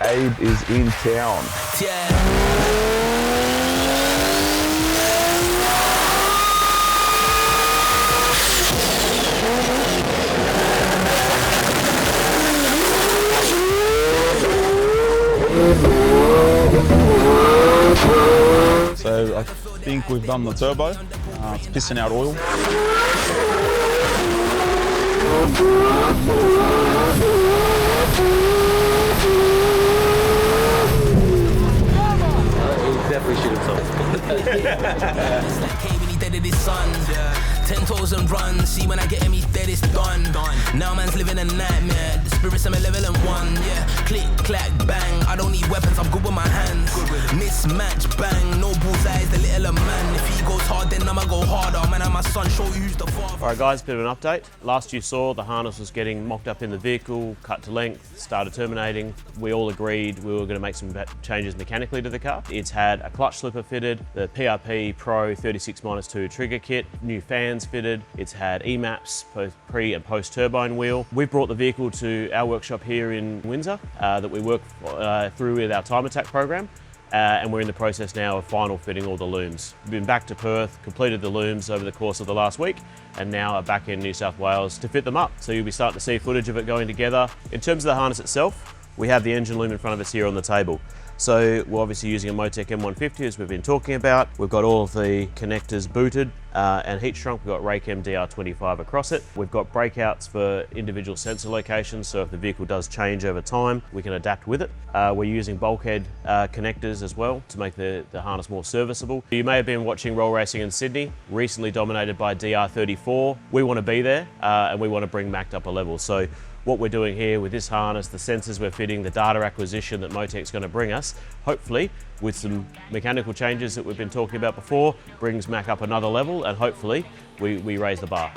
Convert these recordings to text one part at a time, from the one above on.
Abe is in town. So I think we've done the turbo. It's pissing out oil. He definitely shoot himself. 10,000 runs, see when I get him, he's dead, it's done. Now man's living a nightmare, the spirits I'm a level and one, yeah. Click, clack, bang, I don't need weapons, I'm good with my hands. Mismatch, bang, no bullseyes, the little man. If he goes hard, then I'ma go harder. Man, I'm my son, show you who's the father. Alright guys, bit of an update. Last you saw, the harness was getting mocked up in the vehicle, cut to length, started terminating. We all agreed we were going to make some changes mechanically to the car. It's had a clutch slipper fitted, the PRP Pro 36-2 trigger kit, new fans fitted. It's had EMAPs, both pre and post turbine wheel. We've brought the vehicle to our workshop here in Windsor that we work through with our time attack program. And we're in the process now of final fitting all the looms. We've been back to Perth, completed the looms over the course of the last week, and now are back in New South Wales to fit them up. So you'll be starting to see footage of it going together. In terms of the harness itself, we have the engine loom in front of us here on the table. So we're obviously using a Motec M150 as we've been talking about. We've got all of the connectors booted and heat shrunk. We've got Raychem DR25 across it. We've got breakouts for individual sensor locations, so if the vehicle does change over time, we can adapt with it. We're using bulkhead connectors as well to make the harness more serviceable. You may have been watching Roll Racing in Sydney, recently dominated by R34. We want to be there and we want to bring Macked up a level. So what we're doing here with this harness, the sensors we're fitting, the data acquisition that Motec's going to bring us, hopefully with some mechanical changes that we've been talking about before, brings Mack up another level, and hopefully we raise the bar.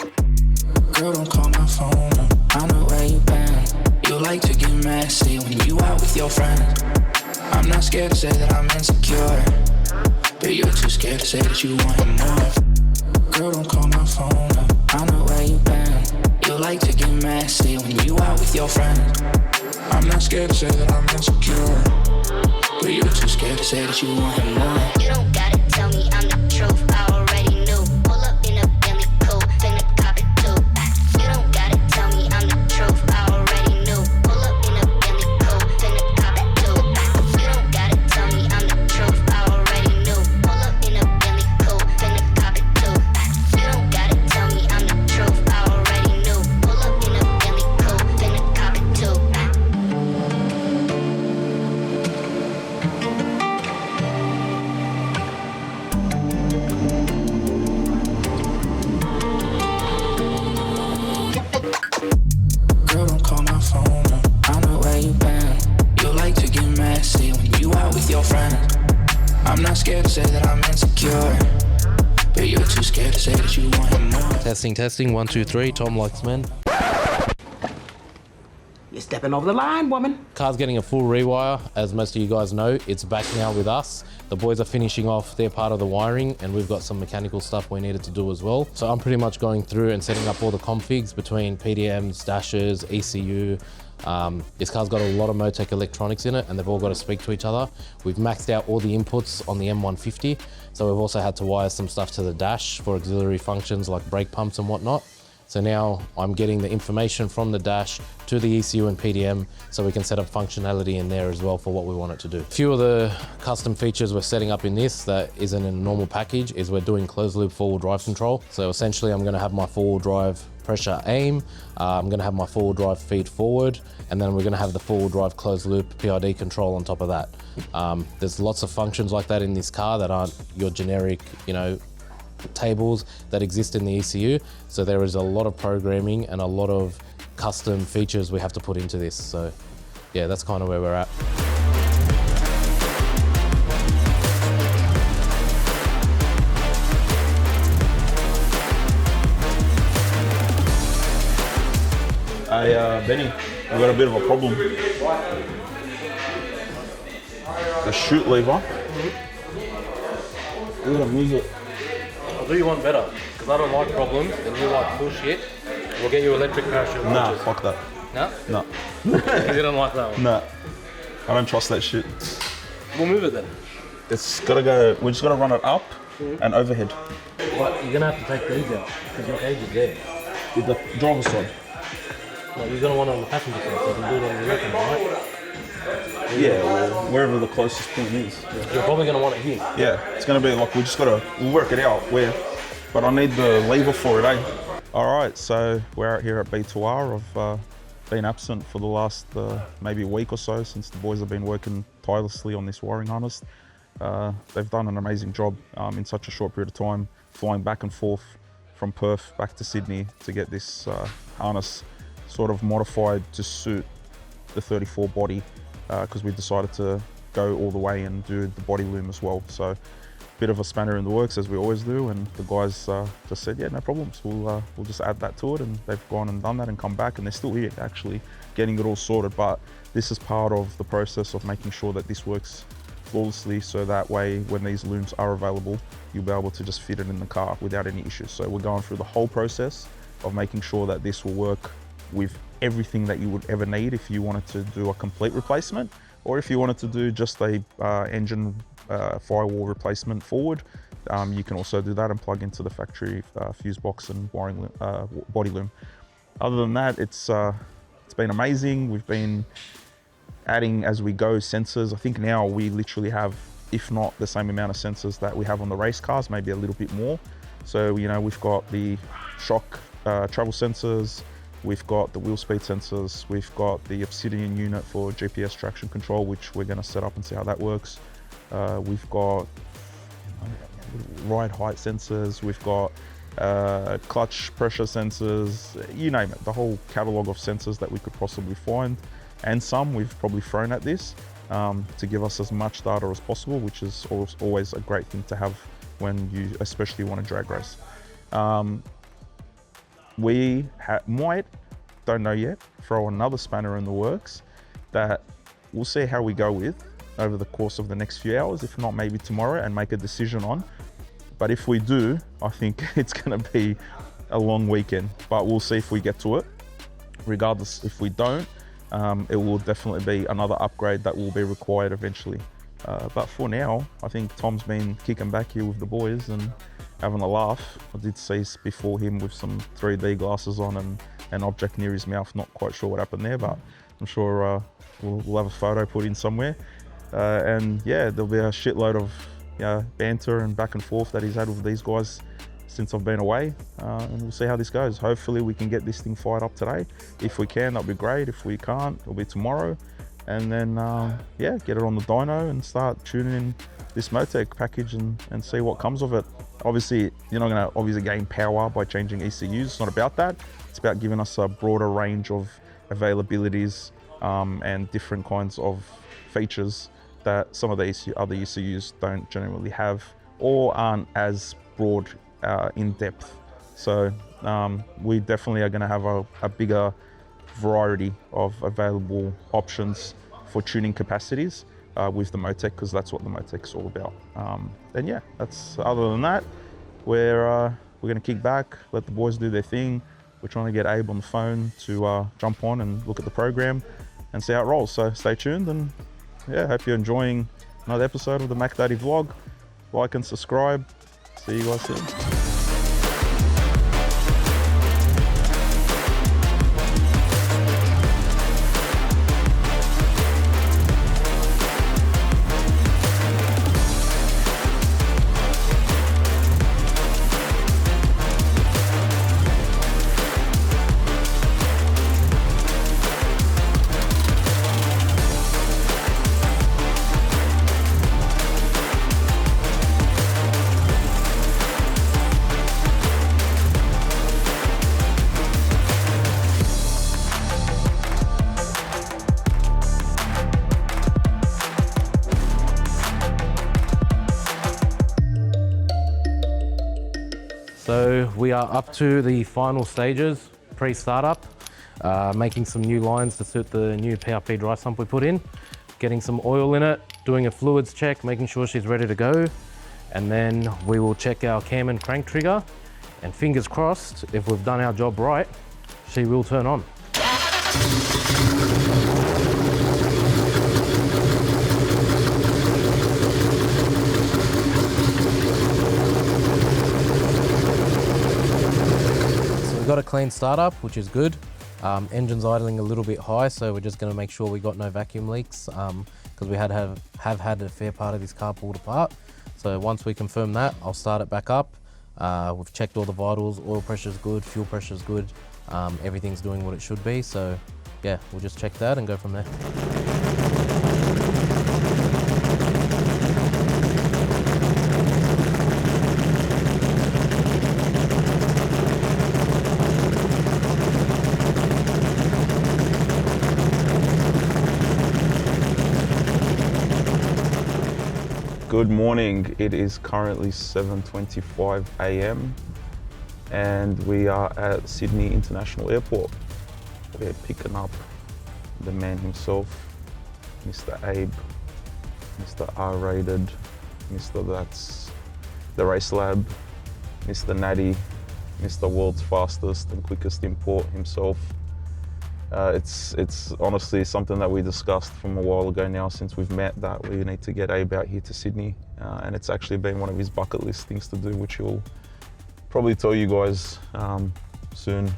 Girl, don't call my phone, I know where you been. You like to get messy when you out with your friends. I'm not scared to say that I'm insecure, but you're too scared to say that you want more. Girl, don't call my phone, I know where you been. You like to get messy when you out with your friends. I'm not scared to say that I'm insecure, but you're too scared to say that you want more. You don't gotta tell me I'm the truth, I already knew. Pull up in a Bentley coupe, finna cop it too. You don't gotta tell me I'm the truth, I already knew. Pull up in a Bentley coupe, finna cop it too. You don't gotta tell me I'm the truth, I already knew. Pull up in a Bentley coupe, finna cop it too. You don't gotta tell me I'm the truth, I already knew. Pull up in a Bentley coupe, finna cop it too. Girl, don't call my phone, I know where you been. You like to get messy when you out with your friends. I'm not scared to say that I'm insecure, but you're too scared to say that you want more. Testing, 1, 2, 3, Tom likes men. You're stepping over the line, woman. Car's getting a full rewire. As most of you guys know, it's back now with us. The boys are finishing off their part of the wiring, and we've got some mechanical stuff we needed to do as well. So I'm pretty much going through and setting up all the configs between PDMs, dashes, ECU. This car's got a lot of Motec electronics in it, and they've all got to speak to each other. We've maxed out all the inputs on the M150, so we've also had to wire some stuff to the dash for auxiliary functions like brake pumps and whatnot. So now I'm getting the information from the dash to the ECU and PDM so we can set up functionality in there as well for what we want it to do. A few of the custom features we're setting up in this that isn't in a normal package is we're doing closed loop four-wheel drive control. So essentially I'm going to have my four-wheel drive pressure aim, I'm going to have my four-wheel drive feed forward, and then we're going to have the four-wheel drive closed loop PID control on top of that. There's lots of functions like that in this car that aren't your generic, tables that exist in the ECU. So there is a lot of programming and a lot of custom features we have to put into this. So yeah, that's kind of where we're at. Hey, Benny, we've got a bit of a problem. The chute lever. We're gonna move it. I'll do you one better, because I don't like problems and you like cool shit. We'll get you electric parachute. Nah, fuck that. No? No. You didn't like that one? No. I don't trust that shit. We'll move it then. It's gotta go, we just gotta run it up and overhead. What? You're gonna have to take these out because your cage is there. With the driver's side. Well, you're gonna want it on the passenger side, so you can do it on the left and right. Yeah, or wherever the closest point is. You're probably gonna want it here. Yeah, it's gonna be like, we'll work it out where, but I need the lever for it, eh? All right, so we're out here at B2R. I've been absent for the last maybe a week or so since the boys have been working tirelessly on this wiring harness. They've done an amazing job in such a short period of time, flying back and forth from Perth back to Sydney to get this harness sort of modified to suit the 34 body, because we decided to go all the way and do the body loom as well. So bit of a spanner in the works, as we always do, and the guys just said, yeah, no problems, we'll just add that to it, and they've gone and done that and come back, and they're still here actually getting it all sorted. But this is part of the process of making sure that this works flawlessly, so that way when these looms are available, you'll be able to just fit it in the car without any issues. So we're going through the whole process of making sure that this will work with everything that you would ever need if you wanted to do a complete replacement, or if you wanted to do just a engine firewall replacement forward. You can also do that and plug into the factory fuse box and wiring body loom. Other than that, it's been amazing. We've been adding as we go sensors. I think now we literally have, if not the same amount of sensors that we have on the race cars, maybe a little bit more. So, you know, we've got the shock travel sensors, we've got the wheel speed sensors, we've got the Obsidian unit for GPS traction control, which we're going to set up and see how that works. We've got ride height sensors, we've got clutch pressure sensors, you name it, the whole catalogue of sensors that we could possibly find. And some we've probably thrown at this to give us as much data as possible, which is always a great thing to have when you especially want to drag race. We might, don't know yet, throw another spanner in the works that we'll see how we go with over the course of the next few hours, if not maybe tomorrow, and make a decision on. But if we do, I think it's going to be a long weekend, but we'll see if we get to it. Regardless, if we don't, it will definitely be another upgrade that will be required eventually. But for now, I think Tom's been kicking back here with the boys and having a laugh. I did see before him with some 3D glasses on and an object near his mouth. Not quite sure what happened there, but I'm sure we'll have a photo put in somewhere. And yeah, there'll be a shitload of banter and back and forth that he's had with these guys since I've been away, and we'll see how this goes. Hopefully we can get this thing fired up today. If we can, that'll be great. If we can't, it'll be tomorrow. And then yeah, get it on the dyno and start tuning in this Motec package and see what comes of it. Obviously, you're not going to obviously gain power by changing ECUs. It's not about that. It's about giving us a broader range of availabilities and different kinds of features that some of the other ECUs don't generally have or aren't as broad in depth. So we definitely are going to have a bigger variety of available options for tuning capacities with the Motec, because that's what the Motec's all about. And yeah, other than that, we're going to kick back, let the boys do their thing. We're trying to get Abe on the phone to jump on and look at the program and see how it rolls. So stay tuned, and yeah, hope you're enjoying another episode of the Mack Daddy vlog. Like and subscribe. See you guys soon. So we are up to the final stages, pre-startup, making some new lines to suit the new PRP dry sump we put in, getting some oil in it, doing a fluids check, making sure she's ready to go. And then we will check our cam and crank trigger, and fingers crossed, if we've done our job right, she will turn on. got a clean startup, which is good. Engine's idling a little bit high, so we're just going to make sure we got no vacuum leaks because we have had a fair part of this car pulled apart. So once we confirm that, I'll start it back up. We've checked all the vitals, oil pressure's good, fuel pressure's good, everything's doing what it should be. So yeah, we'll just check that and go from there. Good morning. It is currently 7:25 a.m. and we are at Sydney International Airport. We're picking up the man himself, Mr. Abe, Mr. R-rated, Mr. That's the Race Lab, Mr. Natty, Mr. World's Fastest and Quickest Import himself. It's honestly something that we discussed from a while ago now since we've met, that we need to get Abe out here to Sydney, and it's actually been one of his bucket list things to do, which he'll probably tell you guys soon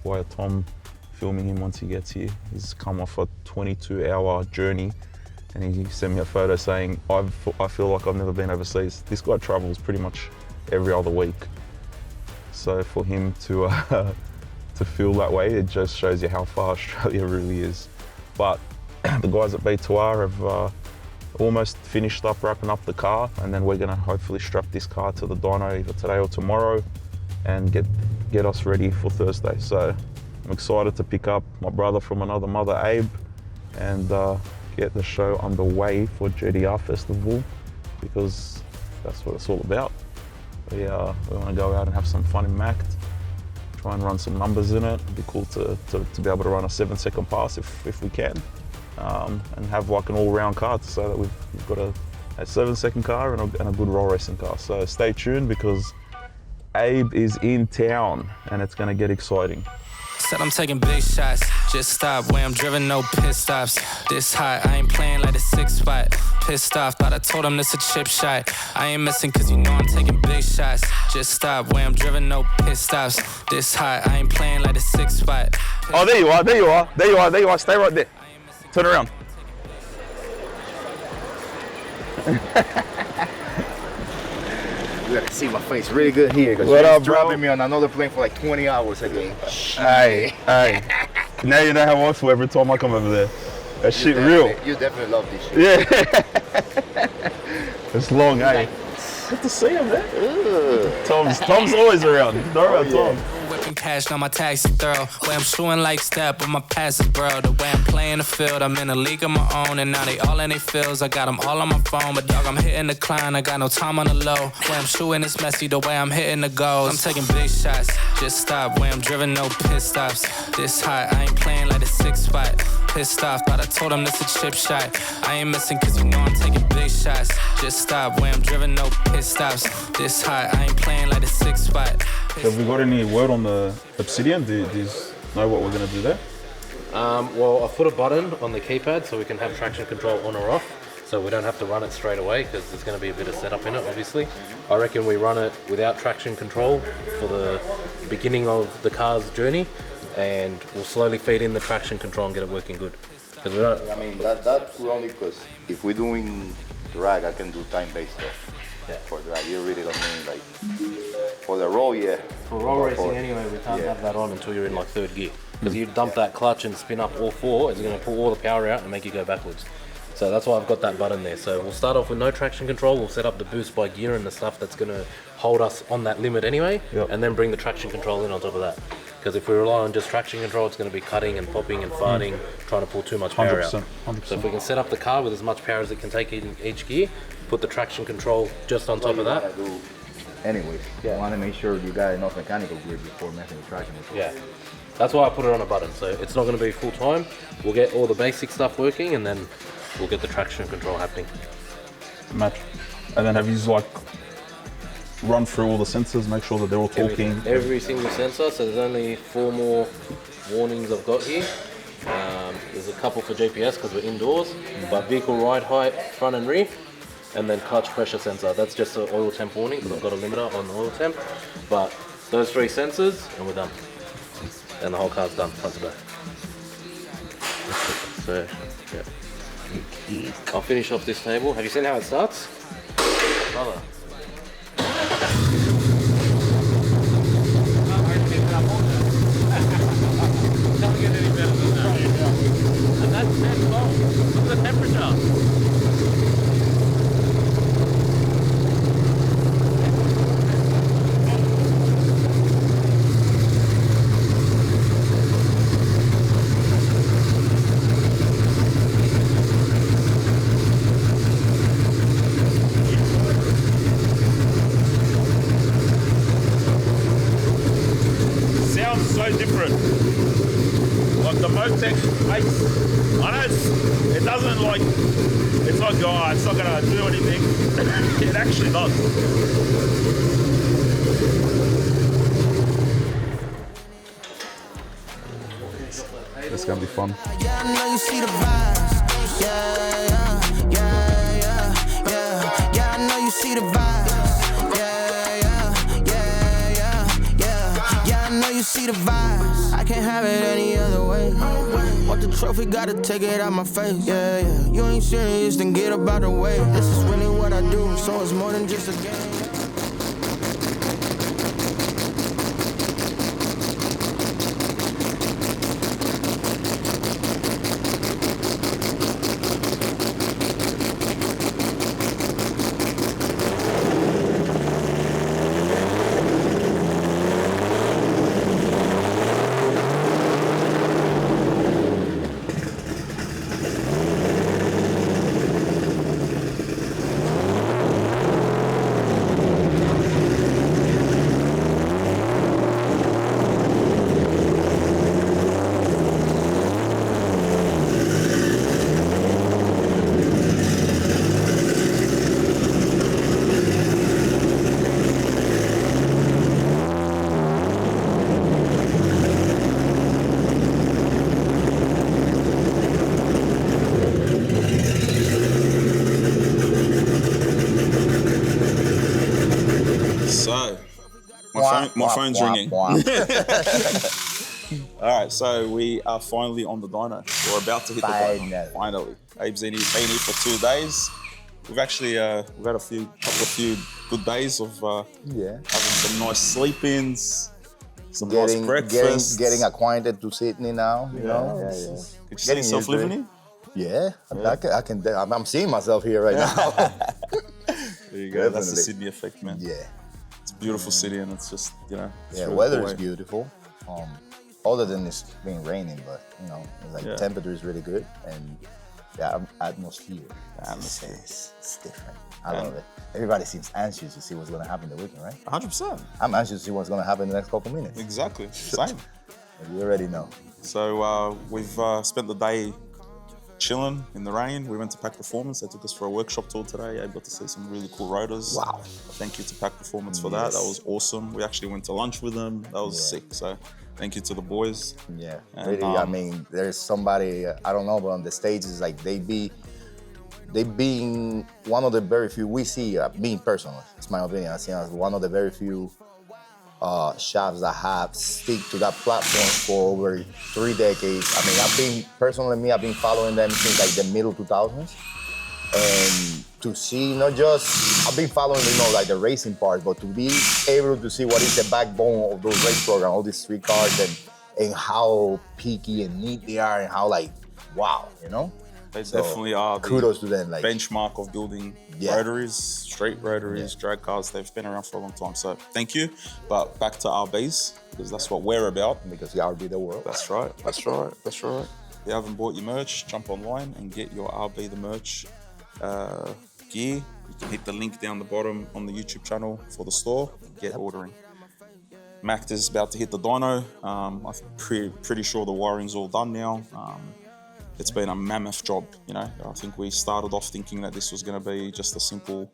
via Tom filming him once he gets here. He's come off a 22-hour journey and he sent me a photo saying, I feel like I've never been overseas. This guy travels pretty much every other week. So for him to feel that way, it just shows you how far Australia really is. But the guys at B2R have almost finished up wrapping up the car, and then we're gonna hopefully strap this car to the dyno either today or tomorrow and get us ready for Thursday. So I'm excited to pick up my brother from another mother, Abe, and get the show underway for GT-R Festival, because that's what it's all about. We want to go out and have some fun in Macked, try and run some numbers in it. It'd be cool to be able to run a 7-second pass if we can, and have like an all-round car to say that we've got a 7-second car and a good roll racing car. So stay tuned because Abe is in town and it's going to get exciting. Said I'm taking big shots, just stop where I'm driven, no pit stops. This hot, I ain't playing like a 6 spot. Pissed off, thought I told him this a chip shot. I ain't missing cause you know I'm taking big shots. Just stop where I'm driven, no pit stops. This hot, I ain't playing like a 6 spot. Oh, there you are, stay right there. Turn around. You gotta see my face really good here because What you're up, bro? dropping me on another plane for like 20 hours again. Hey. Now you know how I feel every time I come over there. That shit real. You definitely love this shit. Yeah. It's long, eh? Good to see him, man. Tom's always around. Know about Tom. Whipping cash on my taxi thorough. Way I'm shooting like step on my passes, bro. The way I'm playing the field, I'm in a league of my own, and now they all in their fields. I got them all on my phone, but dog, I'm hitting the climb. I got no time on the low. Way I'm shooting is messy, the way I'm hitting the goals. I'm taking big shots, just stop. Way I'm driven, no pit stops. This hot, I ain't playing like a 6 spot. Pissed off, thought I told him this a chip shot. I ain't missing cause you know I'm taking big shots. Just stop, where I'm driven, no pit stops. This hot, I ain't playing like a 6 spot. Have we got any word on the Obsidian? Do you know what we're going to do there? Well, I put a button on the keypad so we can have traction control on or off, so we don't have to run it straight away because there's going to be a bit of setup in it, obviously. I reckon we run it without traction control for the beginning of the car's journey, and we'll slowly feed in the traction control and get it working good. Because we don't. I mean, that's only because if we're doing drag, I can do time-based stuff. Yeah. For drag, you really don't mean like for the roll, yeah. For roll But racing anyway, we can't have that on until you're in like third gear. Because you dump that clutch and spin up all four, it's going to pull all the power out and make you go backwards. So that's why I've got that button there. So we'll start off with no traction control. We'll set up the boost by gear and the stuff that's going to hold us on that limit anyway, and then bring the traction control in on top of that. Because if we rely on just traction control, it's going to be cutting and popping and farting, trying to pull too much power 100%, out. 100%. So if we can set up the car with as much power as it can take in each gear, put the traction control just on top of that. Anyways, you want to make sure you got enough mechanical grip before messing with traction control. Yeah, that's why I put it on a button. So it's not going to be full time. We'll get all the basic stuff working, and then we'll get the traction control happening. Match. And then have you like run through all the sensors, make sure that they're all talking? Every single sensor. So there's only 4 more warnings I've got here. There's a couple for GPS because we're indoors, but vehicle ride height, front and rear, and then clutch pressure sensor. That's just an oil temp warning because I've got a limiter on the oil temp. But those 3 sensors and we're done. and the whole car's done front to back. So, yeah. I'll finish off this table. Have you seen how it starts? Brother. Can't get any better than that. And that's 10 volts. Look at the temperature. Sounds so different. Like the Motec Ace, I know it doesn't like, it's like, oh, it's not gonna do anything. It actually does. It's gonna be fun. Yeah, I know you see the vibes. Yeah, yeah, yeah, yeah, yeah. Yeah, I know you see the vibes. Yeah, yeah, yeah, yeah, yeah. Yeah, I know you see the vibes. I can't have it any other way. Want the trophy, gotta take it out my face. Yeah, yeah. You ain't serious, then get about the way. This is really what I do, so it's more than just a game. So, my phone's ringing. All right, so we are finally on the dyno. We're about to hit the dyno. Finally. Abe's been here for 2 days. We've actually we've had a few good days of having some nice sleep-ins, some nice breakfasts. Getting acquainted to Sydney now, you know. Could you see yourself living here? Yeah. I'm seeing myself here right now. There you go. That's the Sydney effect, man. Yeah. It's a beautiful city, and it's just, you know. Yeah, weather is beautiful. Other than it's been raining, but you know, like temperature is really good, and the atmosphere. It's different. I love it. Everybody seems anxious to see what's going to happen the weekend, right? 100%. I'm anxious to see what's going to happen in the next couple minutes. Exactly. Same. You already know. So we've spent the day chilling in the rain. We went to Pack Performance. They took us for a workshop tour today. I got to see some really cool rotors. Wow. Thank you to Pack Performance for that. That was awesome. We actually went to lunch with them. That was sick. So thank you to the boys. Yeah, and, really. I mean, there's somebody, I don't know, but on the stages, like they being one of the very few we see, being personal, it's my opinion, I see as one of the very few shops that have stick to that platform for over 3 decades. I mean, I've been following them since like the middle 2000s. And to see not just, I've been following, you know, like the racing part, but to be able to see what is the backbone of those race programs, all these street cars, and how picky and neat they are, and how like, wow, you know? They definitely are the kudos to them, like, benchmark of building rotaries, straight rotaries, drag cars. They've been around for a long time, so thank you. But back to RBs, because that's what we're about. Because you RB the world. That's right, that's right, that's right. If you haven't bought your merch, jump online and get your RB the merch gear. You can hit the link down the bottom on the YouTube channel for the store. Get ordering. Macked is about to hit the dyno. I'm pretty sure the wiring's all done now. It's been a mammoth job, you know. I think we started off thinking that this was going to be just a simple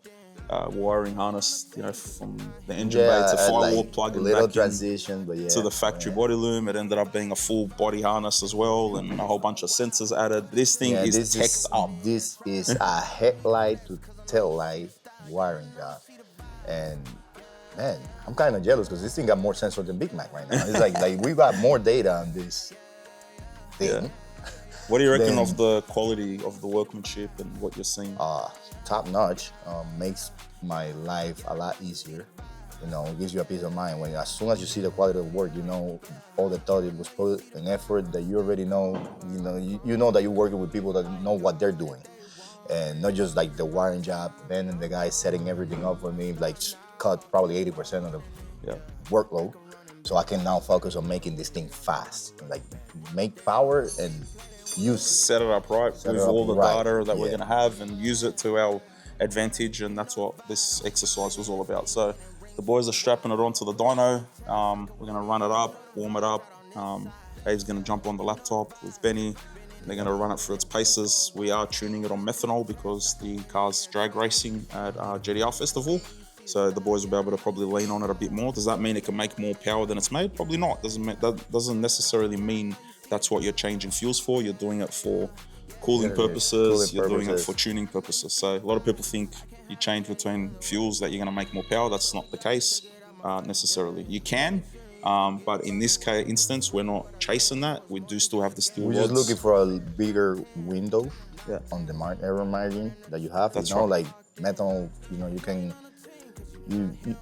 wiring harness, you know, from the engine bay to firewall like plug and little back transition, but to the factory body loom. It ended up being a full body harness as well, and a whole bunch of sensors added. This thing is teched up. This is a headlight to tail light wiring job, and man, I'm kind of jealous because this thing got more sensors than Big Mac right now. It's like we got more data on this thing. Yeah. What do you reckon of the quality of the workmanship and what you're seeing? Top notch. Makes my life a lot easier. You know, it gives you a peace of mind when as soon as you see the quality of work, you know all the thought it was put and effort that you already know. You know that you're working with people that know what they're doing, and not just like the wiring job. Ben and the guy setting everything up for me, like cut probably 80% of the workload, so I can now focus on making this thing fast, like make power and set it up right with all the data that we're gonna have and use it to our advantage, and that's what this exercise was all about. So the boys are strapping it onto the dyno. We're gonna run it up, warm it up. Dave's gonna jump on the laptop with Benny. They're gonna run it through its paces. We are tuning it on methanol because the car's drag racing at GT-R Festival. So the boys will be able to probably lean on it a bit more. Does that mean it can make more power than it's made? Probably not. That doesn't necessarily mean that's what you're changing fuels for. You're doing it for cooling purposes. You're doing it for tuning purposes. So a lot of people think you change between fuels that you're going to make more power. That's not the case necessarily. You can, but in this instance, we're not chasing that. We do still have the steel rods. We're just looking for a bigger window on the error margin that you have. That's right. Like methanol, you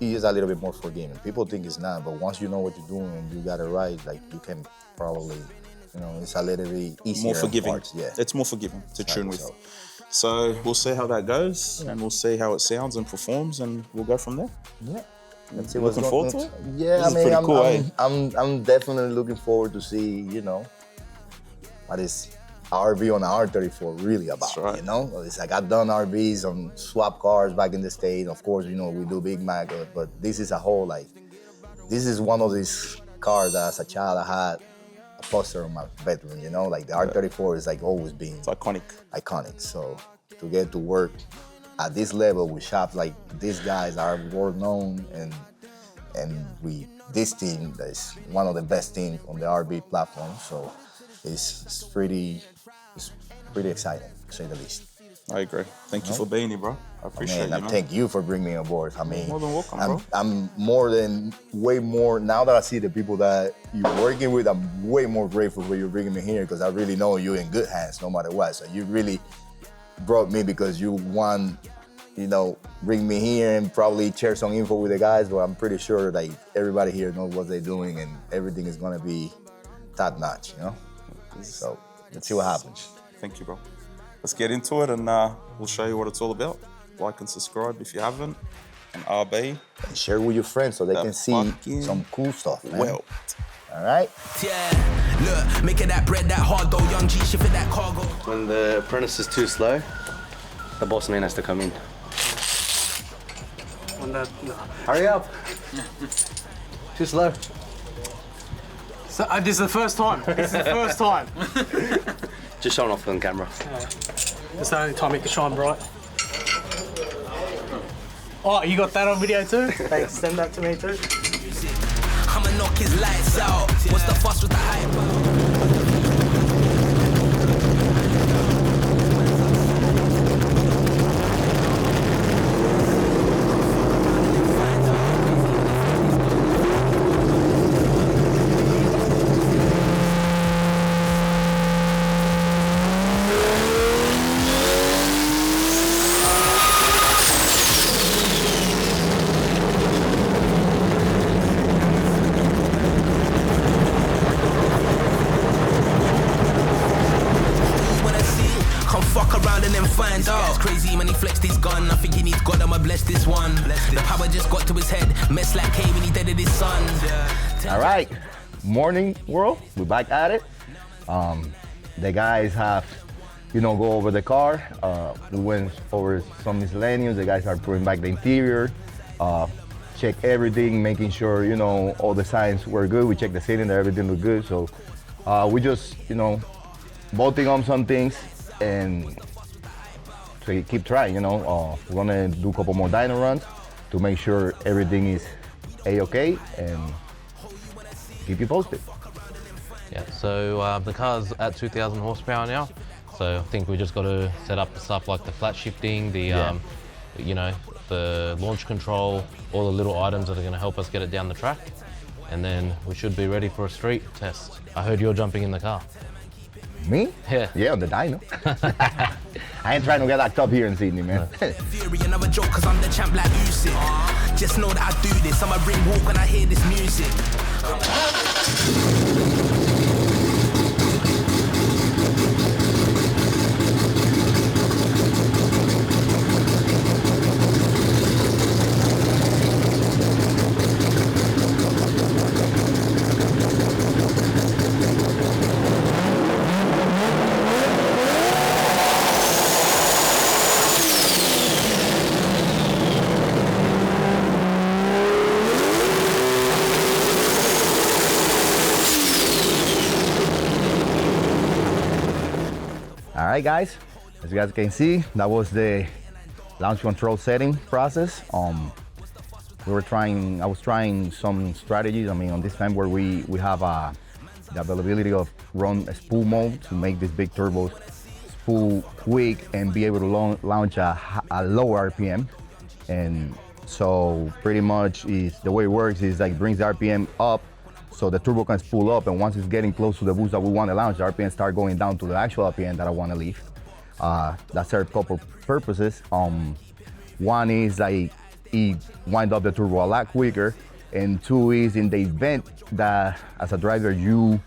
is a little bit more forgiving. People think it's not, but once you know what you're doing and you got it right, like you can probably, it's a little bit easier. More forgiving. Parts, It's more forgiving to tune with. So we'll see how that goes, and we'll see how it sounds and performs, and we'll go from there. Yeah. Let's see looking forward to it. Yeah, This is pretty cool, I'm definitely looking forward to see, what is RV on the R34 really about. That's right. It's like I've done RVs on swap cars back in the States. Of course, we do Big Mac, but this is a whole this is one of these cars that as a child I had a poster on my bedroom, like the R34 is like always been it's iconic. So to get to work at this level with shops like these guys are world known, and this team is one of the best teams on the RV platform. So it's pretty exciting to say the least. I agree. Thank you for being here, bro. I appreciate it. Thank you for bringing me on board. More than welcome, bro. I'm way more, now that I see the people that you're working with, I'm way more grateful for you bringing me here because I really know you're in good hands no matter what. So you really brought me because you want, bring me here and probably share some info with the guys, but I'm pretty sure like everybody here knows what they're doing and everything is gonna be top notch, So let's see what happens. Thank you, bro. Let's get into it, and we'll show you what it's all about. Like and subscribe if you haven't, and RB. And share with your friends so they can see some cool stuff, man. Well, all right? Yeah, look, making that bread that hard though, young G, shift that cargo. When the apprentice is too slow, the boss man has to come in. Hurry up. Too slow. So, this is the first time. Just showing off on camera. It's the only time you can shine bright. Oh, you got that on video too? Thanks, send that to me too. I'ma knock his lights out. What's the fuss with the hype? Crazy when he flexed his gun. I think he needs God, I'ma bless this one. The power just got to his head. Mess like K when he deaded his son. All right, morning world, we're back at it. The guys have, go over the car. We went over some miscellaneous. The guys are putting back the interior, check everything, making sure, all the signs were good. We checked the cylinder, everything looked good. So we just, bolting on some things and to keep trying, we're gonna do a couple more dyno runs to make sure everything is A-okay and keep you posted. Yeah, so the car's at 2,000 horsepower now. So I think we just got to set up the stuff like the flat shifting, the, the launch control, all the little items that are going to help us get it down the track. And then we should be ready for a street test. I heard you're jumping in the car. Me? Yeah. Yeah, on the dyno. I ain't trying to get locked up here in Sydney, man. Fury, another joke, cause I'm the champ like Usyk. Just know that I do this, I'ma ring walk when I hear this music. All right, guys, as you guys can see, that was the launch control setting process. I was trying some strategies. I mean, on this time where we have the availability of run a spool mode to make these big turbos spool quick and be able to launch a lower RPM. And so pretty much is the way it works is like brings the RPM up so the turbo can spool up, and once it's getting close to the boost that we want to launch, the RPM start going down to the actual RPM that I want to leave. That serves a couple purposes. One is like it wind up the turbo a lot quicker, and two is in the event that as a driver you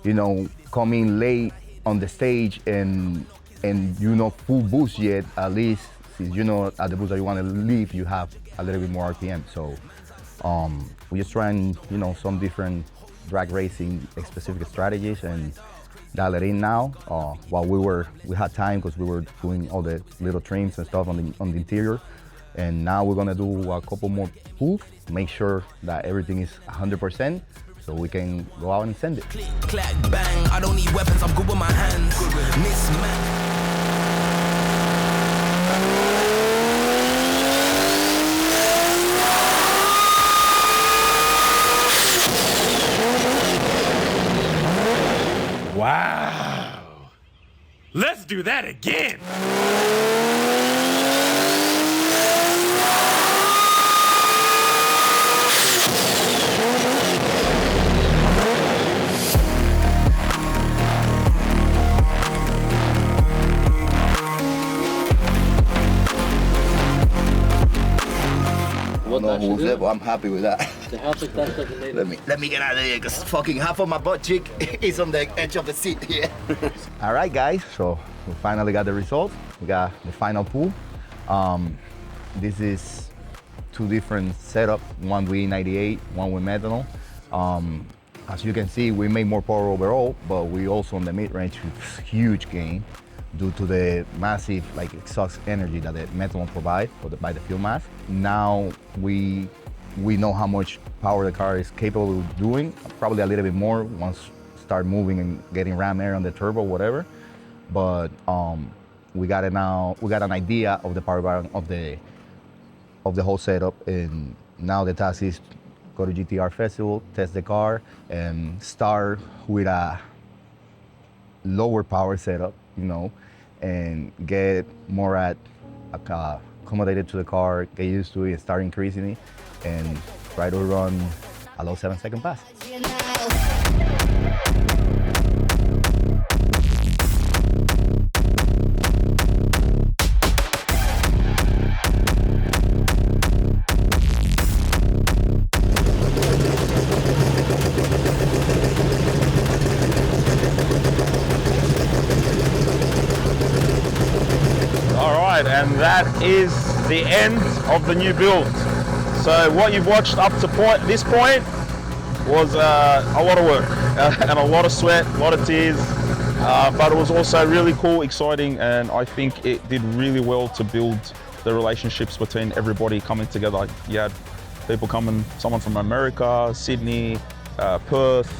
know come in late on the stage and full boost yet, at least since at the boost that you want to leave you have a little bit more RPM. So we're just trying some different drag racing specific strategies and dial it in now. While we had time because we were doing all the little trims and stuff on the interior, and now we're gonna do a couple more pulls, make sure that everything is 100%, so we can go out and send it. Click, clack, bang. I don't need weapons, I'm good with my hands. Mismatch. Wow. Let's do that again. I'm happy with that. Let me get out of here because fucking half of my butt cheek is on the edge of the seat here. All right, guys, so we finally got the result. We got the final pool. This is two different setups, one with 98, one with methanol. As you can see, we made more power overall, but we also on the mid-range with huge gain due to the massive exhaust energy that the methanol provides by the fuel mass. Now we know how much power the car is capable of doing, probably a little bit more once start moving and getting ram air on the turbo, whatever. But we got an idea of the power balance of the whole setup, and now the task is go to GT-R Festival, test the car, and start with a lower power setup, and get more accommodated to the car, get used to it, and start increasing it, and try to run a low 7-second pass. And that is the end of the new build. So what you've watched up to this point was a lot of work and a lot of sweat, a lot of tears, but it was also really cool, exciting, and I think it did really well to build the relationships between everybody coming together. You had people coming, someone from America, Sydney, Perth,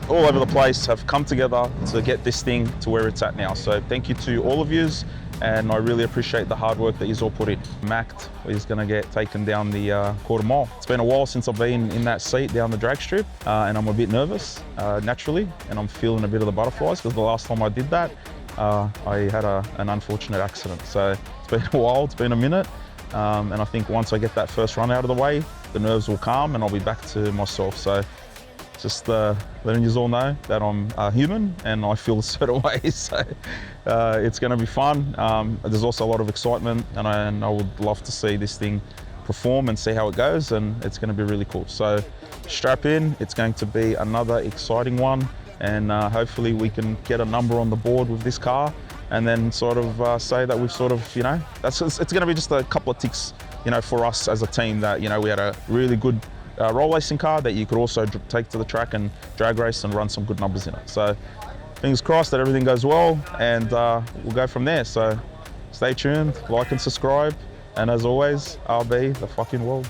all over the place have come together to get this thing to where it's at now. So thank you to all of yous, and I really appreciate the hard work that you've all put in. Macked is going to get taken down the quarter mile. It's been a while since I've been in that seat down the drag strip, and I'm a bit nervous, naturally, and I'm feeling a bit of the butterflies because the last time I did that, I had an unfortunate accident. So it's been a while, it's been a minute, And I think once I get that first run out of the way, the nerves will calm and I'll be back to myself. So just letting you all know that I'm human and I feel a certain way. So it's going to be fun. There's also a lot of excitement, and I would love to see this thing perform and see how it goes, and it's going to be really cool. So strap in, it's going to be another exciting one, and hopefully we can get a number on the board with this car, and then sort of say that we've sort of, it's going to be just a couple of ticks, for us as a team, that, we had a really good roll racing car that you could also take to the track and drag race and run some good numbers in it. So fingers crossed that everything goes well, and we'll go from there. So stay tuned, like and subscribe, and as always, I'll be the fucking world.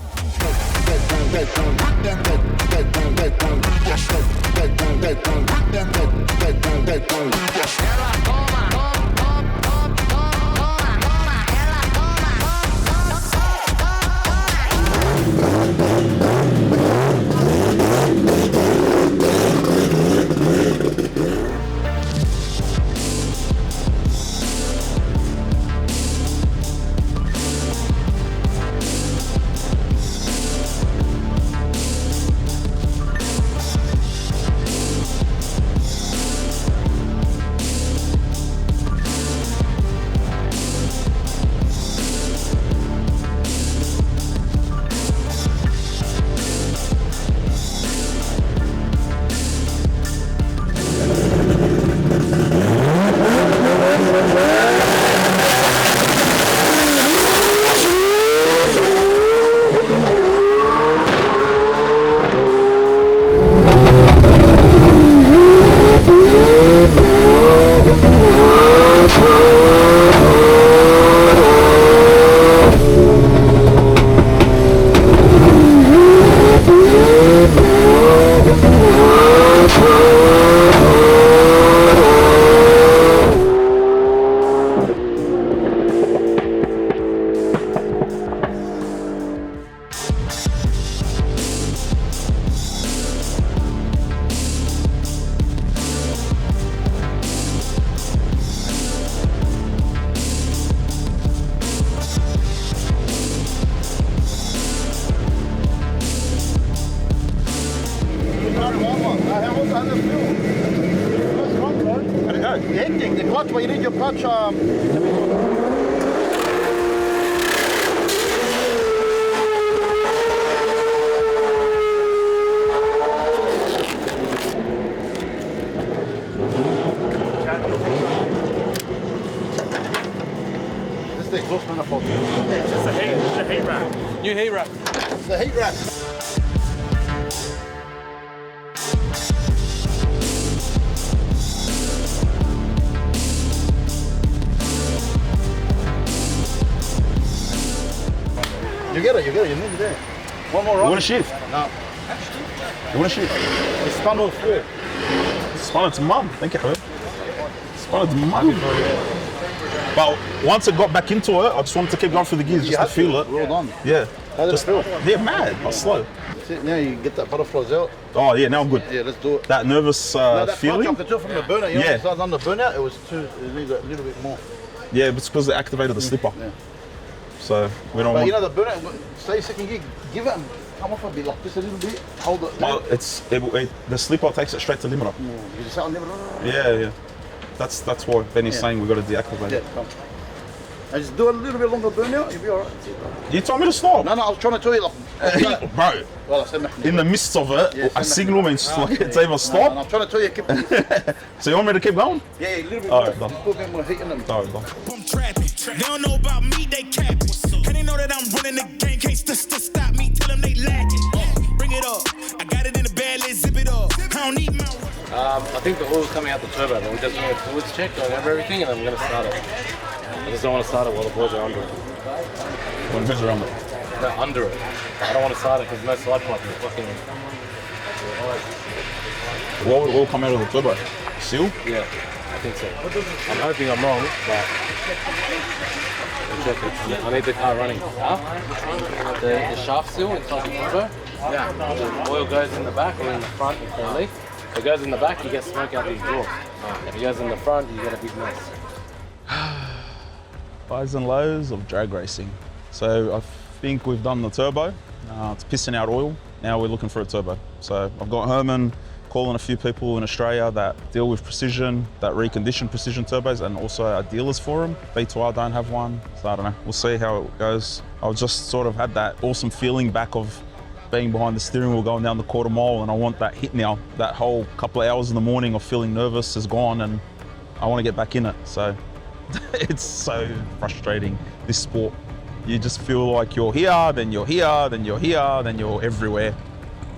The clutch, but you need your clutch. This is the exhaust manifold. It's a heat wrap. New heat wrap. The heat wrap. You get it, you're nearly there. One more run. You want to shift? No. You want to shift? It's spun all four. Spun its mum, thank you. Spun its mum. But once it got back into it, I just wanted to keep going through the gears just to feel it. Well done. Yeah. How did it feel? Yeah, mad. I was slow. That's it, now you get that butterflies out. Oh yeah, now I'm good. Yeah, let's do it. That nervous No, that feeling. I could tell from the burnout. Yeah. When I was on the burnout, it was it needs a little bit more. Yeah, it's because they activated the slipper. Yeah. So we don't But want. you know the burnout, stay second gear, give it and come off a bit like this a little bit, hold it. Well, the slipper takes it straight to limiter. You just sound never. Yeah. That's why Benny's saying we got to deactivate it. Yeah, come. And just do a little bit longer burnout, you'll be alright. You told me to stop. No, I was trying to tell you like. Bro. Well, I said in the midst of it, a signal means it's either stop. No, I'm trying to tell you, keep. So you want me to keep going? Yeah, a little bit. Alright, more. done. Put a bit more heat in them. Alright, done. I'm trapping. They don't know about me, they capping. And they know that I'm running the game. Can't stop me, tell them they lacking. Bring it up. I got it in the bag, let's zip it up. I don't need my. I think the oil's coming out the turbo, but we're just doing a fluids check, going over everything, and then we're going to start it. I just don't want to start it while the boys are under it. When who's around it? No, under it. I don't want to start it because no slide pipe is fucking. What will come out of the turbo? Seal? Yeah, I think so. I'm hoping I'm wrong, but we'll check it. I need the car running. Huh? The shaft seal inside the turbo. Yeah. The oil goes in the back or in the front if they leak. If it goes in the back, you get smoke out the exhaust. If it goes in the front, you get a big mess. Highs and lows of drag racing. So I think we've done the turbo. It's pissing out oil. Now we're looking for a turbo. So I've got Herman calling a few people in Australia that deal with precision, that recondition precision turbos, and also our dealers for them. B2R don't have one, so I don't know. We'll see how it goes. I've just sort of had that awesome feeling back of being behind the steering wheel going down the quarter mile, and I want that hit now. That whole couple of hours in the morning of feeling nervous is gone, and I want to get back in it. So it's so frustrating, this sport. You just feel like you're here, then you're here, then you're here, then you're everywhere.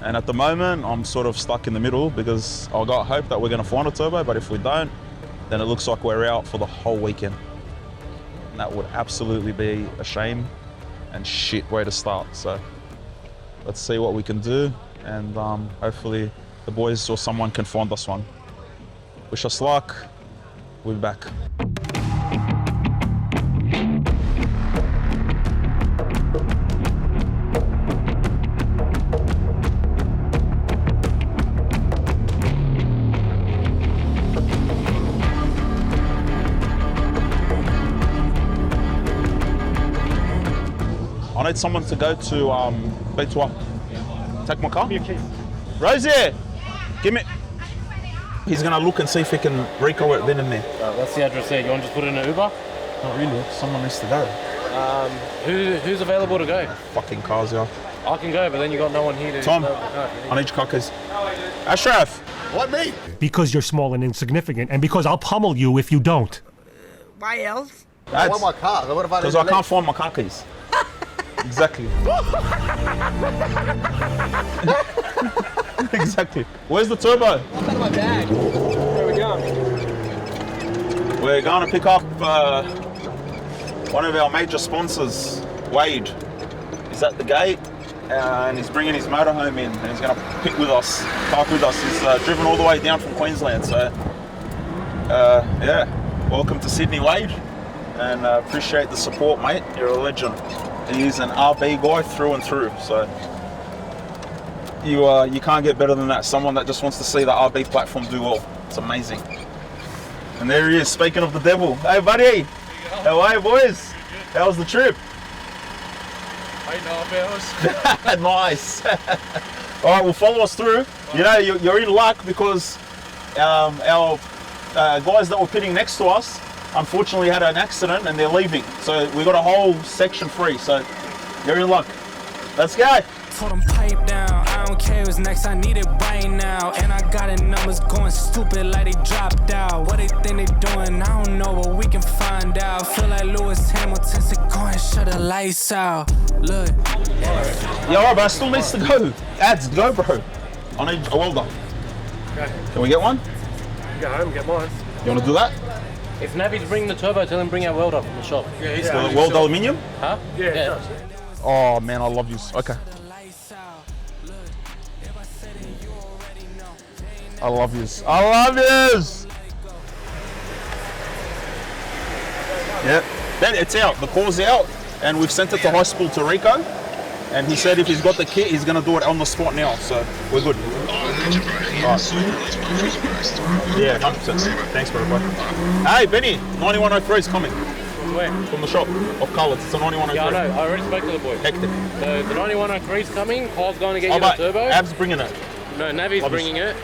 And at the moment, I'm sort of stuck in the middle because I've got hope that we're going to find a turbo, but if we don't, then it looks like we're out for the whole weekend. And that would absolutely be a shame and shit way to start. So let's see what we can do, and hopefully the boys or someone can find us one. Wish us luck. We'll be back. I need someone to go to B2R. Take my car. Rosie, give me. He's gonna look and see if he can reco it then and there. What's the address there? You want to just put it in an Uber? Not really. Someone needs to go. Who's available to go? Fucking cars, yeah. I can go, but then you got no one here to. Tom, I need your car keys. Ashraf. What, me? Because you're small and insignificant, and because I'll pummel you if you don't. Why else? I want my car. What if I Because I can't find my car keys. Exactly. Exactly. Where's the turbo? I'll put my bag. There we go. We're going to pick up one of our major sponsors, Wade. He's at the gate and he's bringing his motorhome in, and he's going to park with us. He's driven all the way down from Queensland. So, yeah, welcome to Sydney, Wade, and appreciate the support, mate. You're a legend. He's an RB guy through and through, so you can't get better than that. Someone that just wants to see the RB platform do well. It's amazing. And there he is, speaking of the devil. Hey buddy, how are you boys? How was the trip? Nice. All right, well, follow us through. You know, you're in luck because our guys that were pitting next to us unfortunately had an accident and they're leaving. So we got a whole section free. So you're in luck. Let's go. Told them pipe down, I don't care what's next, I need it right now. And I got it numbers going stupid like they dropped out. What they think they doing, I don't know, but we can find out. Feel like Lewis Hamilton said, go and shut the lights out. Look. Yeah, alright, but I still needs to go. Ads, go bro. I need a welder. Okay. Can we get one? Go home and get mine. You want to do that? If Navi's bringing the turbo, tell him bring our welder from the shop. Yeah, he's got weld aluminium? Huh? Yeah. Oh man, I love you. Okay. I love yous. I love yous! Yep. Then it's out. The call's out. And we've sent it to high school to Rico. And he said if he's got the kit, he's going to do it on the spot now. So we're good. Right. Yeah, 100%. Thanks, bro. Hey, Benny, 9103 is coming. Where? From the shop of colours. It's a 9103. Yeah, I know. I already spoke to the boy. Hectic. So the 9103 is coming. Paul's going to get you the turbo. Ab's bringing it. No, Navi's bringing it.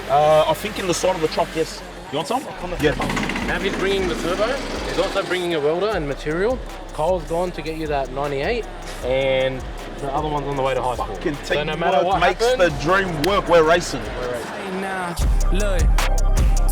I think in the side of the truck, yes. You want some? Yeah. Navi's bringing the turbo. He's also bringing a welder and material. Cole's gone to get you that 98, and the other one's on the way to high school. Fucking So no matter what makes happens, the dream work. We're racing. Now, look.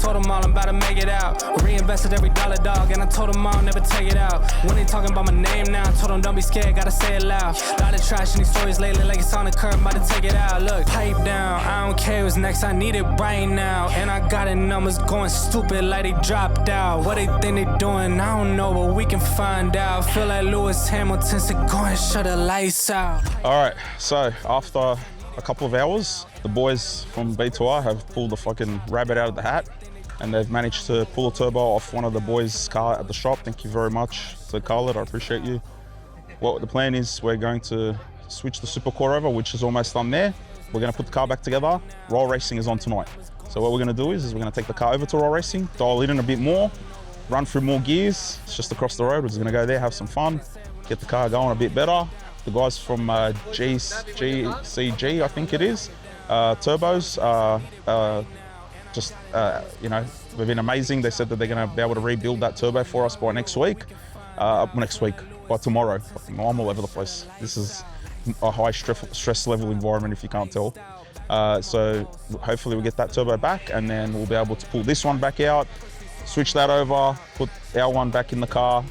Told them all I'm about to make it out. Reinvested every dollar, dog, and I told them I'll never take it out. When they talking about my name now, I told them don't be scared, gotta say it loud. Lot of trash in these stories lately, like it's on the curb, about to take it out. Look, pipe down, I don't care what's next, I need it right now. And I got it numbers going stupid like they dropped out. What they think they doing, I don't know, but we can find out. Feel like Lewis Hamilton said, go and shut the lights out. All right, so after a couple of hours, the boys from B2R have pulled the fucking rabbit out of the hat, and they've managed to pull a turbo off one of the boys' car at the shop. Thank you very much to Khaled, I appreciate you. What the plan is, we're going to switch the supercore over, which is almost done there. We're gonna put the car back together. Roll racing is on tonight. So what we're gonna do is we're gonna take the car over to roll racing, dial it in a bit more, run through more gears. It's just across the road. We're just gonna go there, have some fun, get the car going a bit better. The guys from GCG, I think it is, Turbos, you know, they've been amazing. They said that they're going to be able to rebuild that turbo for us by next week, by tomorrow. I'm all over the place. This is a high stress level environment if you can't tell. So hopefully we'll get that turbo back, and then we'll be able to pull this one back out, switch that over, put our one back in the car,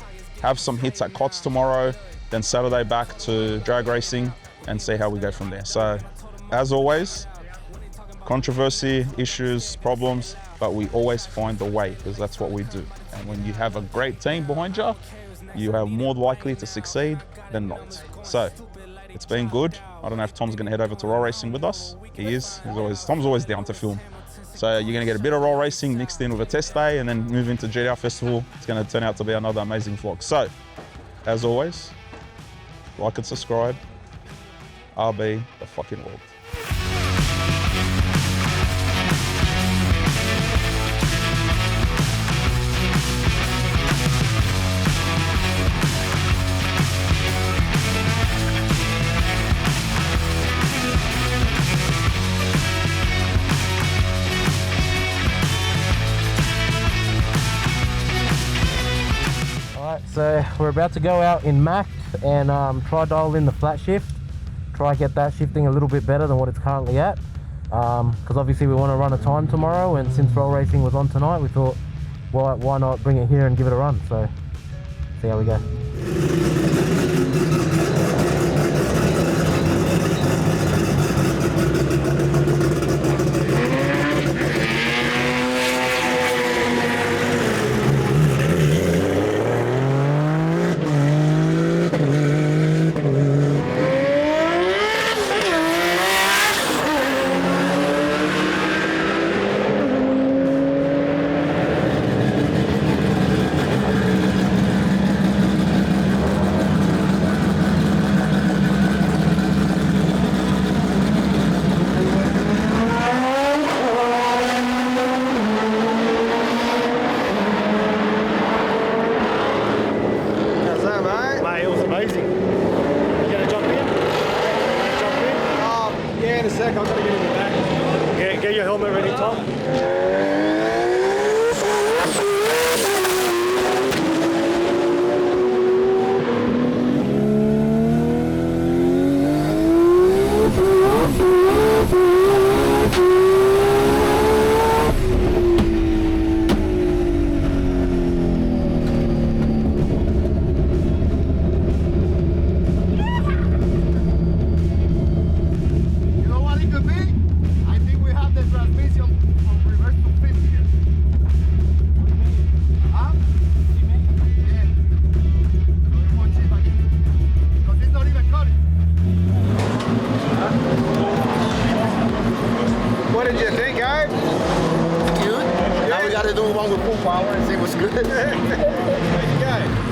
have some hits at COTS tomorrow, then Saturday back to drag racing and see how we go from there. So as always, controversy, issues, problems, but we always find the way, because that's what we do. And when you have a great team behind you, you are more likely to succeed than not. So it's been good. I don't know if Tom's going to head over to roll racing with us. He is. Tom's always down to film. So you're going to get a bit of roll racing mixed in with a test day, and then move into GT-R Festival. It's going to turn out to be another amazing vlog. So, as always, like and subscribe. RB the fucking world. So we're about to go out in Macked and try dial in the flat shift, try get that shifting a little bit better than what it's currently at, because obviously we want to run a time tomorrow, and since roll racing was on tonight, we thought, well, why not bring it here and give it a run. So see how we go.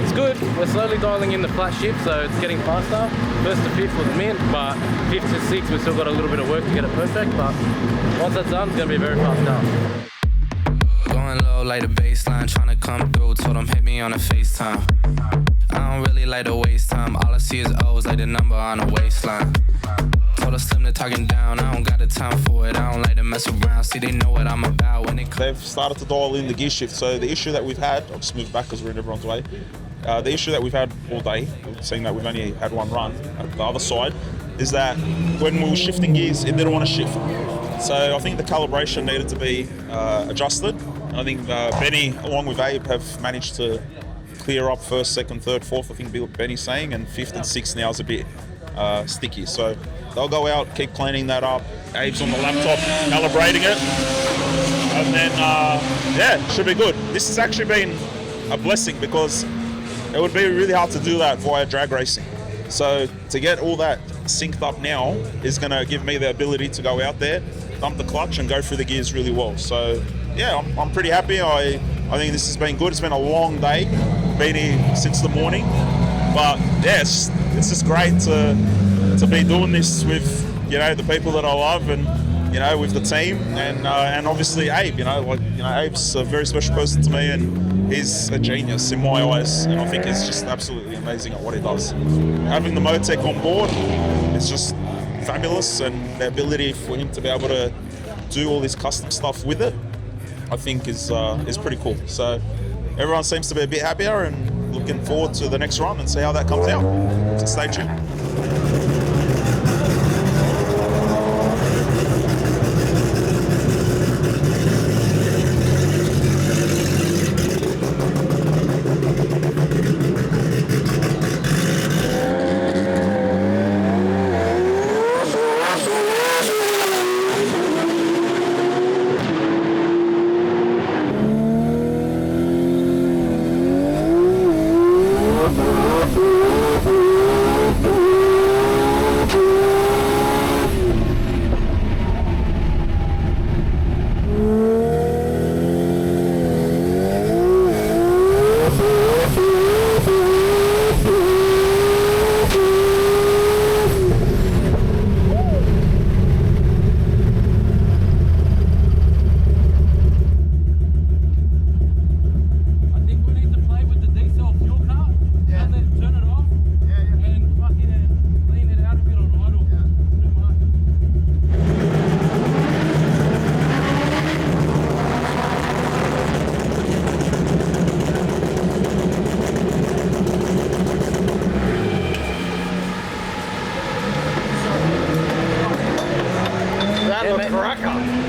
It's good. We're slowly dialing in the flat shift, so it's getting faster. First to fifth was mint, but fifth to sixth we've still got a little bit of work to get it perfect, but once that's done, it's going to be a very fast car. Going low like the baseline, trying to come through, told them hit me on a FaceTime. I don't really like to waste time, all I see is O's like the number on the waistline. Told us Slim to talking down, I don't got the time for it, I don't like to mess around, see they know what I'm about when it comes. They've started to dial in the gear shift, so the issue that we've had, I'll just move back because we're in everyone's way, the issue that we've had all day, seeing that we've only had one run at the other side, is that when we were shifting gears, it didn't want to shift. So I think the calibration needed to be adjusted. I think Benny, along with Abe, have managed to clear up first, second, third, fourth, I think Benny's saying, and fifth and sixth now is a bit sticky. So they'll go out, keep cleaning that up. Abe's on the laptop calibrating it. And then, yeah, should be good. This has actually been a blessing because it would be really hard to do that via drag racing. So to get all that synced up now is going to give me the ability to go out there, dump the clutch and go through the gears really well. So yeah, I'm pretty happy. I think this has been good. It's been a long day, been here since the morning. But yeah, it's just great to be doing this with, you know, the people that I love and you know, with the team, and obviously Abe. Abe's a very special person to me, and he's a genius in my eyes, and I think he's just absolutely amazing at what he does. Having the Motec on board is just fabulous, and the ability for him to be able to do all this custom stuff with it, I think is pretty cool. So everyone seems to be a bit happier and looking forward to the next run and see how that comes out. So stay tuned.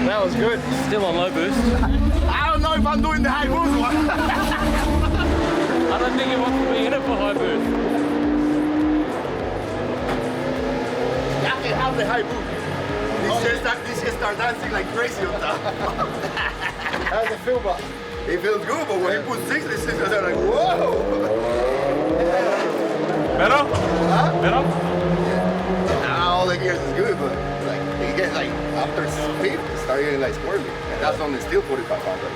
That was good. Still on low boost. I don't know if I'm doing the high boost one. I don't think he wants to be in it for high boost. I can have the high boost. This just start dancing like crazy on top. How's it feel, boss? It feels good, but when he puts 6, this is like, whoa! Better? Huh? Better? All the gears is good, but like it gets like after speed, it starts getting like squirmy. And that's on the steel 45 pounds. Like,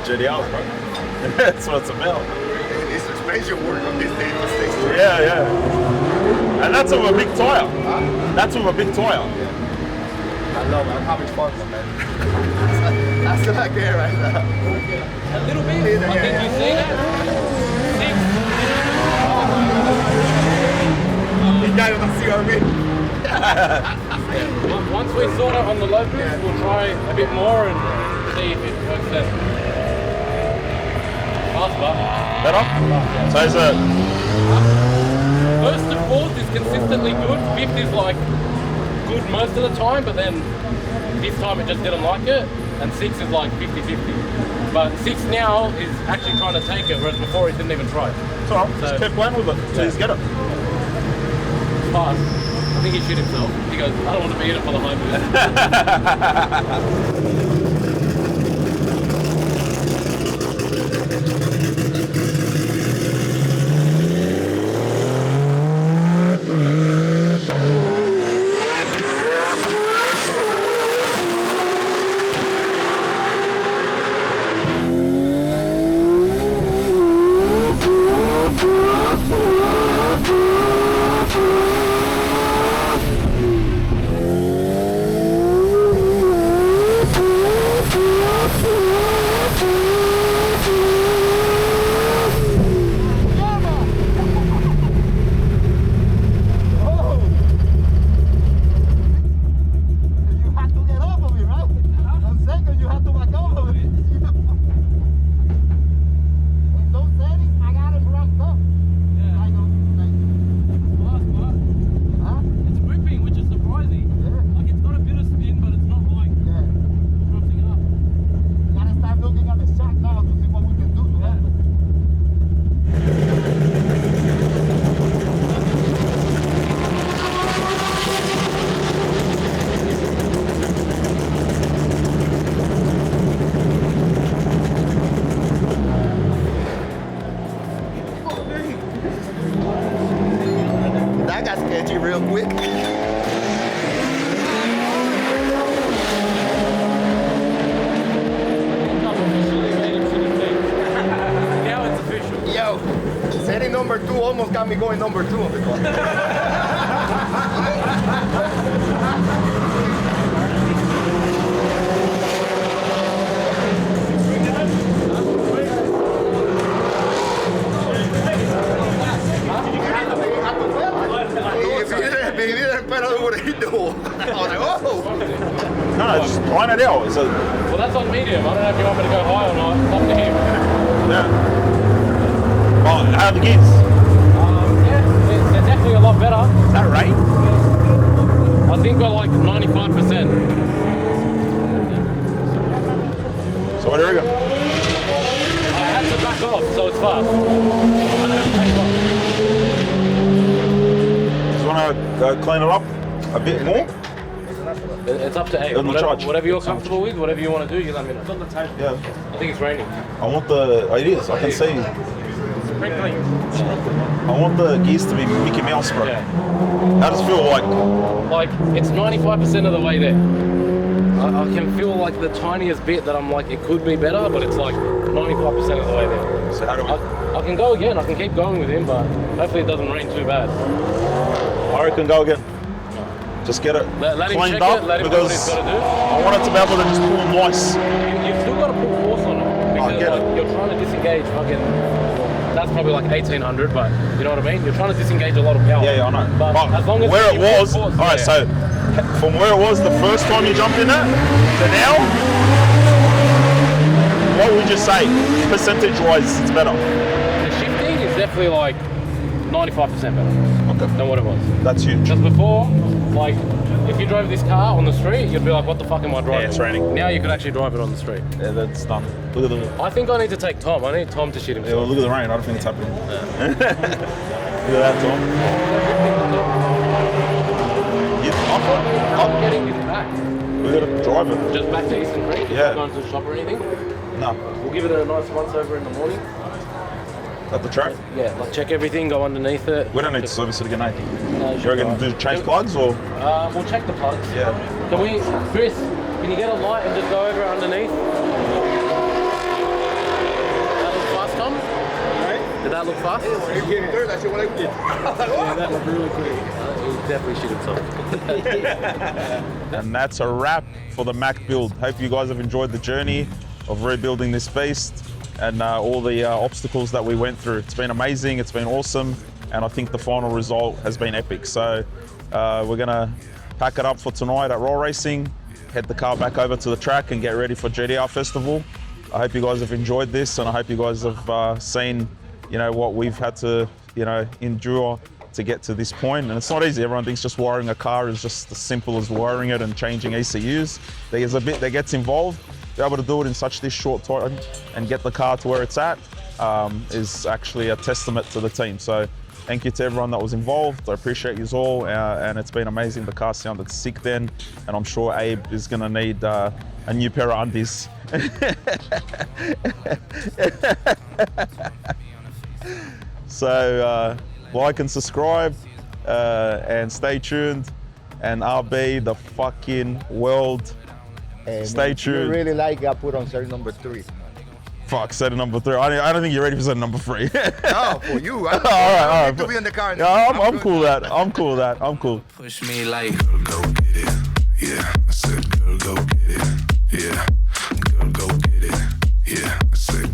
GT-Rs, bro. That's what it's about. This suspension work on this thing was 6. Yeah. And that's with a big tire. Huh? That's with a big tire. Yeah. I love it. I'm having fun, man. That's what I get right now. A little bit. I think you see that. 6. This guy with the CRV. Once we sort it on the low boost, we'll try a bit more and see if it works then. Faster. Better? So is it? First and fourth is consistently good. Fifth is like good most of the time, but then this time it just didn't like it. And 6 is like 50-50. But 6 now is actually trying to take it, whereas before he didn't even try. It's alright, just keep playing with it until you get it. Fast. I think he shit himself. He goes, I don't want to be in it for the high boost. Real quick. Now it's official. Yo, setting number 2 almost got me going number 2 on the car. No, just line it out. So, Well, that's on medium. I don't know if you want me to go high or not. It's up to him. yeah. Oh, how are the gears? Yeah, they're definitely a lot better. Is that right? I think we're like 95%. So what do you reckon? I had to back off, so it's fast. Just want to clean it up a bit more? It's up to It'll charge. whatever you're comfortable with, whatever you want to do, you let me know. Yeah. I think it's raining. I want the, it is, I can see. Sprinkling. I want the gears to be Mickey Mouse, bro. Yeah. How does it feel like? Like, it's 95% of the way there. I can feel like the tiniest bit that I'm like, it could be better, but it's like 95% of the way there. So how do we? I can go again, I can keep going with him, but hopefully it doesn't rain too bad. I reckon go again. Just get it Let him cleaned check up it, let him do what he's because got to do. I want it to be able to just pull nice. You've still got to put force on it because get like, it. you're trying to disengage fucking. That's probably like 1800, but you know what I mean? You're trying to disengage a lot of power. Yeah, I know. But as long as where it you put was, force, alright, yeah. so from where it was the first time you jumped in it to now, what would you say, percentage-wise, it's better? The shifting is definitely like 95% better than what it was. That's huge. Because before, like, if you drove this car on the street, you'd be like, what the fuck am I driving? Yeah, it's raining. Now you could actually drive it on the street. Yeah, that's done. Look at the. I think I need to take Tom. I need Tom to shit Yeah, himself. well, look at the rain. I don't think it's happening. Look at that, Tom. I'm getting this back. We gotta drive it. Just back to Eastern Creek? Yeah. Not going to the shop or anything? No, We'll give it a nice once over in the morning. at the track. Yeah, like check everything, go underneath it. We don't need to service it again, eh? No, You reckon do change plugs or? We'll check the plugs. Yeah. Can we, Chris, can you get a light and just go over underneath? That look fast, Tom? Did that look fast? Yeah, that looked really quick. He definitely shit himself. And that's a wrap for the Mack build. Hope you guys have enjoyed the journey of rebuilding this beast and all the obstacles that we went through. It's been amazing, it's been awesome, and I think the final result has been epic. So we're gonna pack it up for tonight at R34 Racing, head the car back over to the track and get ready for GT-R Festival. I hope you guys have enjoyed this, and I hope you guys have seen, you know, what we've had to, you know, endure to get to this point. And it's not easy. Everyone thinks just wiring a car is just as simple as wiring it and changing ECUs. There's a bit that gets involved. Be able to do it in such this short time and get the car to where it's at is actually a testament to the team. So thank you to everyone that was involved. I appreciate you all, and it's been amazing. The car sounded sick then, and I'm sure Abe is gonna need a new pair of undies. So like and subscribe and stay tuned, and I'll be the fucking world. And Stay if you tuned. really like, I put on set number 3. Fuck, set number 3. I don't think you're ready for set number 3. No, for you. all right. To be in the car. Yeah, I'm cool with that. I'm cool with that. I'm cool. Push me like. Go get it. Yeah, I said, girl, go get it. Yeah, girl, go get it. Yeah, I said,